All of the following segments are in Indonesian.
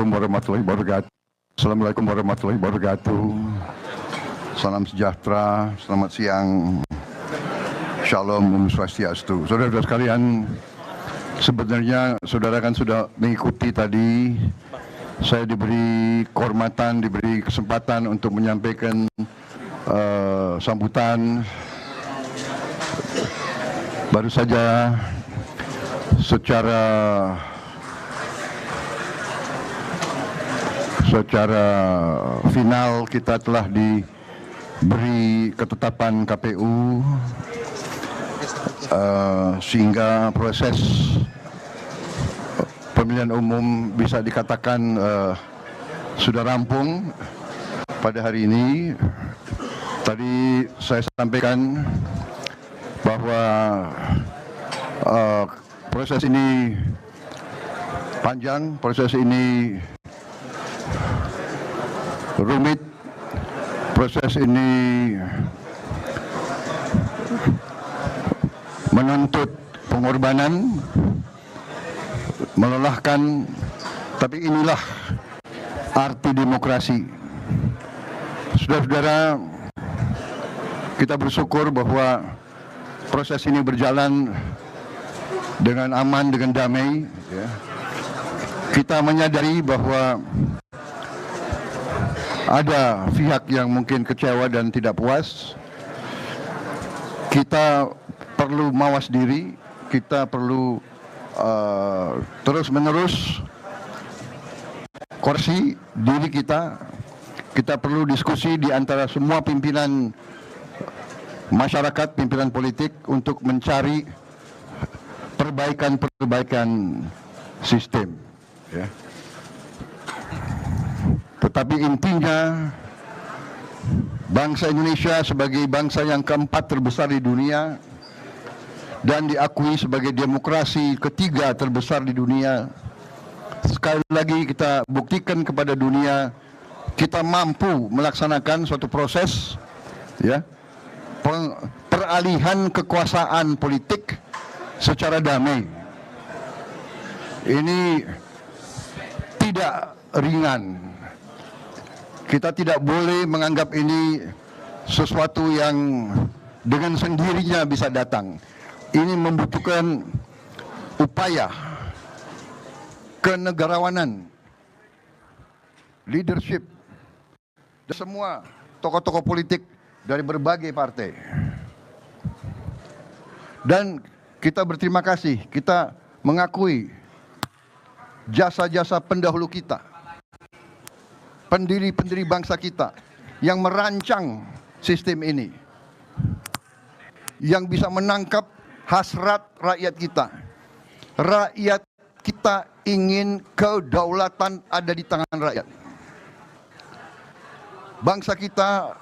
warahmatullahi wabarakatuh. Assalamualaikum warahmatullahi wabarakatuh. Salam sejahtera, selamat siang. Shalom, Om Swastiastu. Saudara-saudara sekalian, sebenarnya saudara kan sudah mengikuti tadi. Saya diberi kehormatan, diberi kesempatan untuk menyampaikan sambutan. Baru saja secara final kita telah diberi ketetapan KPU sehingga proses pemilihan umum bisa dikatakan sudah rampung pada hari ini. Tadi saya sampaikan bahwa proses ini panjang, proses ini rumit, proses ini menuntut pengorbanan, melelahkan, tapi inilah arti demokrasi. Saudara-saudara, kita bersyukur bahwa proses ini berjalan dengan aman, dengan damai. Kita menyadari bahwa ada pihak yang mungkin kecewa dan tidak puas. Kita perlu mawas diri, kita perlu terus-menerus koreksi diri kita. Kita perlu diskusi di antara semua pimpinan masyarakat, pimpinan politik untuk mencari perbaikan sistem. Tetapi intinya, bangsa Indonesia sebagai bangsa yang keempat terbesar di dunia dan diakui sebagai demokrasi ketiga terbesar di dunia, sekali lagi kita buktikan kepada dunia kita mampu melaksanakan suatu proses peralihan kekuasaan politik secara damai. Ini tidak ringan. Kita tidak boleh menganggap ini sesuatu yang dengan sendirinya bisa datang. Ini membutuhkan upaya kenegarawanan, leadership, dan semua tokoh-tokoh politik dari berbagai partai. Dan kita berterima kasih, kita mengakui jasa-jasa pendahulu kita, pendiri-pendiri bangsa kita yang merancang sistem ini, yang bisa menangkap hasrat rakyat kita. Rakyat kita ingin kedaulatan ada di tangan rakyat. Bangsa kita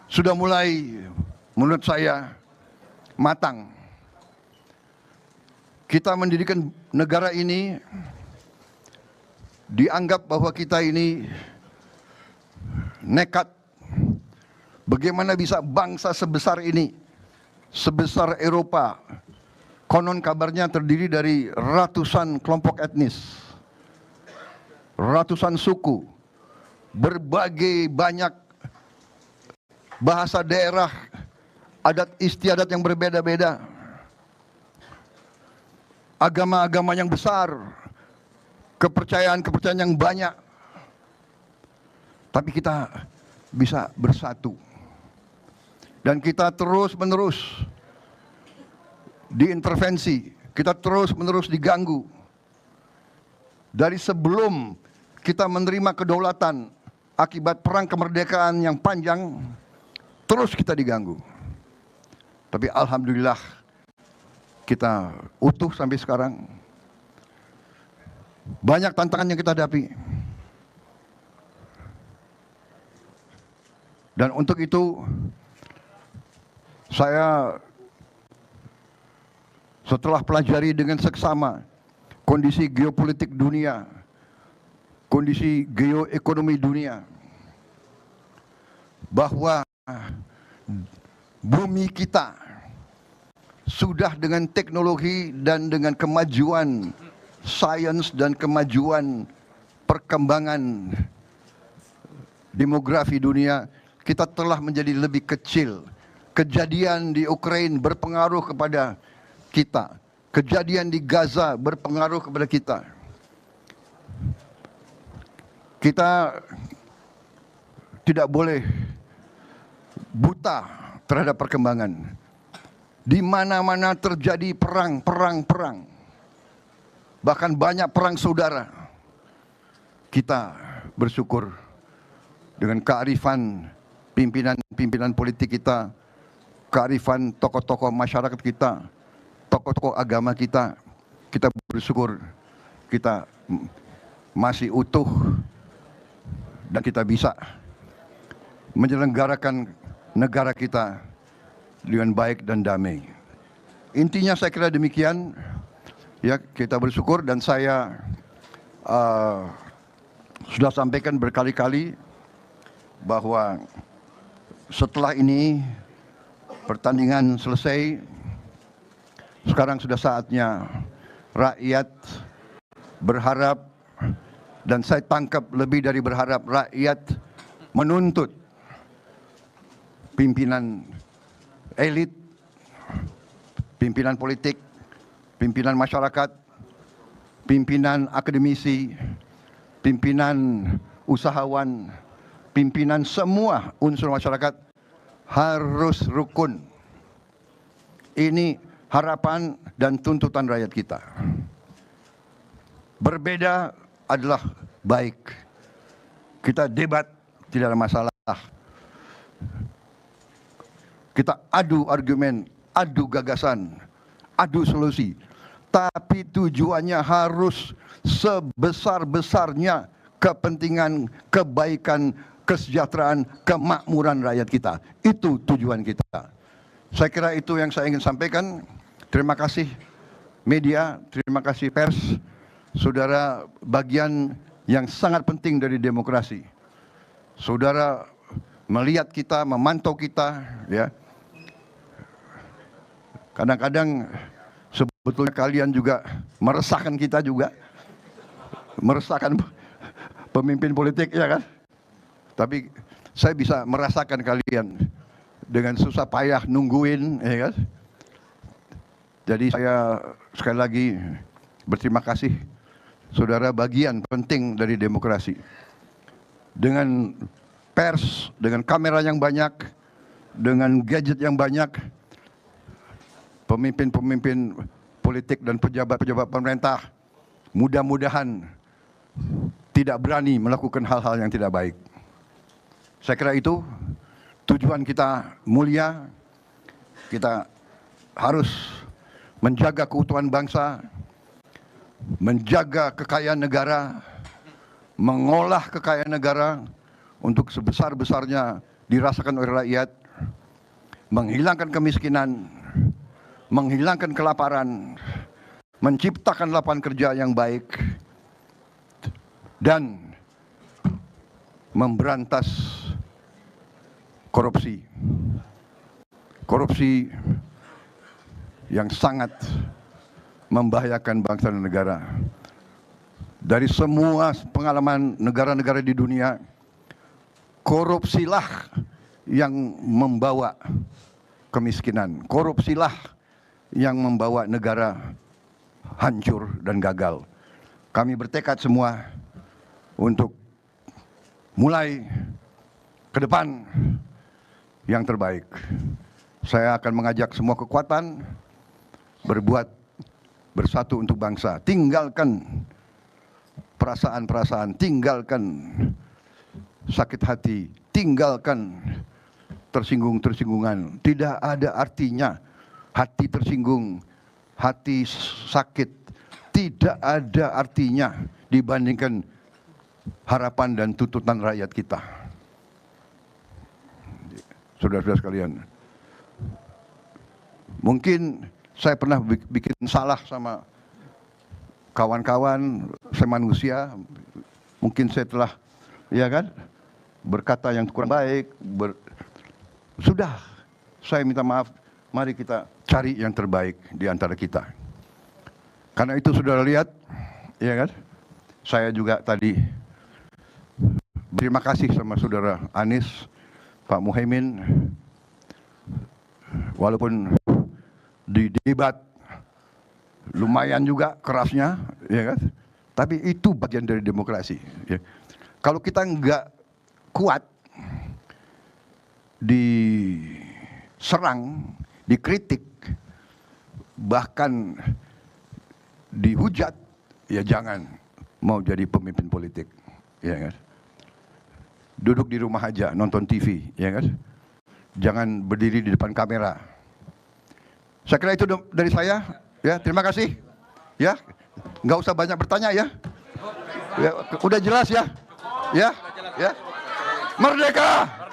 sudah mulai, menurut saya, matang. Kita mendirikan negara ini, dianggap bahwa kita ini nekat. Bagaimana bisa bangsa sebesar ini, sebesar Eropa, konon kabarnya terdiri dari ratusan kelompok etnis, ratusan suku, berbagai banyak bahasa daerah, adat istiadat yang berbeda-beda, agama-agama yang besar, kepercayaan-kepercayaan yang banyak. Tapi kita bisa bersatu. Dan kita terus-menerus diintervensi, kita terus-menerus diganggu. Dari sebelum kita menerima kedaulatan akibat perang kemerdekaan yang panjang, terus kita diganggu. Tapi alhamdulillah kita utuh sampai sekarang. Banyak tantangan yang kita hadapi. Dan untuk itu saya setelah pelajari dengan seksama kondisi geopolitik dunia, kondisi geoekonomi dunia, bahwa bumi kita sudah dengan teknologi dan dengan kemajuan sains dan kemajuan perkembangan demografi dunia, kita telah menjadi lebih kecil. Kejadian di Ukraina berpengaruh kepada kita. Kejadian di Gaza berpengaruh kepada kita. Kita tidak boleh buta terhadap perkembangan. Di mana-mana terjadi perang. Bahkan banyak perang saudara. Kita bersyukur dengan kearifan pimpinan politik kita, kearifan tokoh-tokoh masyarakat kita, tokoh-tokoh agama kita. Kita bersyukur kita masih utuh dan kita bisa menyelenggarakan negara kita dengan baik dan damai. Intinya saya kira demikian. Ya, kita bersyukur dan saya sudah sampaikan berkali-kali bahwa setelah ini pertandingan selesai, sekarang sudah saatnya rakyat berharap, dan saya tangkap lebih dari berharap, rakyat menuntut pimpinan elit, pimpinan politik, pimpinan masyarakat, pimpinan akademisi, pimpinan usahawan, pimpinan semua unsur masyarakat harus rukun. Ini harapan dan tuntutan rakyat kita. Berbeda adalah baik. Kita debat, tidak ada masalah. Kita adu argumen, adu gagasan, adu solusi. Tapi tujuannya harus sebesar-besarnya kepentingan, kebaikan, kesejahteraan, kemakmuran rakyat kita. Itu tujuan kita. Saya kira itu yang saya ingin sampaikan. Terima kasih media, terima kasih pers. Saudara, bagian yang sangat penting dari demokrasi. Saudara melihat kita, memantau kita, ya. Kadang-kadang sebetulnya kalian juga meresahkan kita juga. Meresahkan pemimpin politik, ya kan? Tapi saya bisa merasakan kalian dengan susah payah nungguin, ya kan? Jadi saya sekali lagi berterima kasih, saudara, bagian penting dari demokrasi. Dengan pers, dengan kamera yang banyak, dengan gadget yang banyak, pemimpin-pemimpin politik dan pejabat-pejabat pemerintah mudah-mudahan tidak berani melakukan hal-hal yang tidak baik. Saya kira itu tujuan kita mulia. Kita harus menjaga keutuhan bangsa, menjaga kekayaan negara, mengolah kekayaan negara untuk sebesar-besarnya dirasakan oleh rakyat, menghilangkan kemiskinan, menghilangkan kelaparan, menciptakan lapangan kerja yang baik, dan memberantas korupsi. Korupsi yang sangat membahayakan bangsa dan negara. Dari semua pengalaman negara-negara di dunia, korupsilah yang membawa kemiskinan. Korupsilah yang membawa negara hancur dan gagal. Kami bertekad semua untuk mulai ke depan yang terbaik. Saya akan mengajak semua kekuatan berbuat bersatu untuk bangsa. Tinggalkan perasaan-perasaan, tinggalkan sakit hati, tinggalkan tersinggung-tersinggungan. Tidak ada artinya hati tersinggung, hati sakit. Tidak ada artinya dibandingkan harapan dan tuntutan rakyat kita. Saudara-saudara sekalian, mungkin saya pernah bikin salah sama kawan-kawan, saya manusia. Mungkin saya telah, ya kan, berkata yang kurang baik. Sudah, saya minta maaf. Mari kita cari yang terbaik di antara kita. Karena itu saudara lihat, ya kan? Saya juga tadi terima kasih sama saudara Anies, Pak Muhaimin, walaupun di debat lumayan juga kerasnya, ya kan? Tapi itu bagian dari demokrasi. Ya. Kalau kita nggak kuat diserang, dikritik, bahkan dihujat, ya jangan mau jadi pemimpin politik, ya kan? Duduk di rumah aja, nonton TV, ya kan? Jangan berdiri di depan kamera. Saya kira itu dari saya, ya. Terima kasih, ya. Nggak usah banyak bertanya, ya. Ya udah jelas, ya, ya, ya. Merdeka!